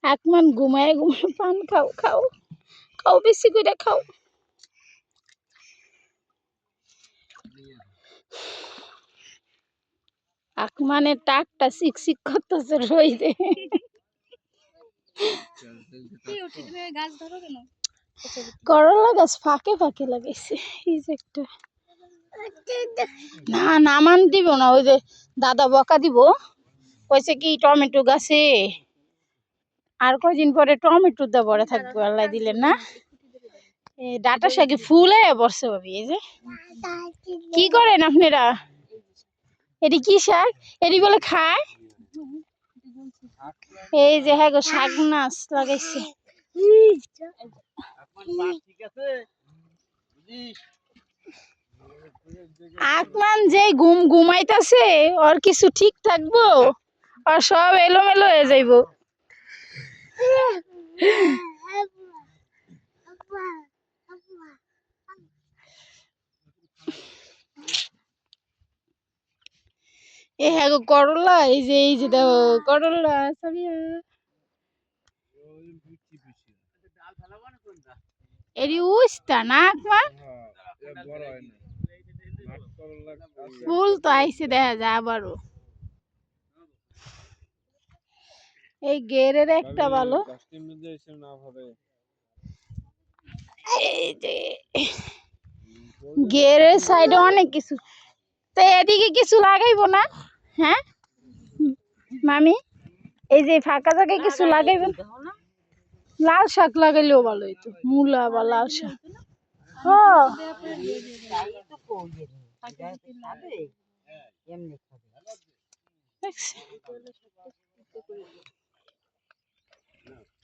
আকমান ঘুমায় ঘুমায় পান খাও খাও খাও বেশি করে খাও। আকমানের টাকটা শিকশিক করতেছে রইদে। করলা গাছ ফাঁকে ফাঁকে লাগাইছে এই যে একটা। না নামান দিব না, ওই যে দাদা বকা দিব, কইছে কি টমেটো গাছে আর কয়দিন পরে টমেটো দা বড় থাকবে, আল্লাহ দিলেন না। ডাটা শাকে ফুলে বসছে ভাবি। এই যে কি করেন আপনারা? এটি কি শাক? এটি বলে খায়। এই যে হ্যাঁ গো শাক নাচ লাগাইছে। আকমান যে ঘুমাইতেছে ওর কিছু ঠিক থাকবো? আর সব এলোমেলো হয়ে যাইব। এ হ্যাঁ গো করলা, এই যে দেখো করলা সাবিয়া। এরি উস্তা না আকমান? ফুল তো আইছে দেখা যায় আবারও। এই গেরের একটা ভালো, এই যে গেরের সাইডে অনেক কিছু। তো এদিকে কিছু লাগাইবো না? হ্যাঁ মামি, এই যে ফাঁকা জায়গায় কিছু লাগাইবেন? লাল শাক লাগাইলেও ভালো হইতো, মূলা বা লাল শাক।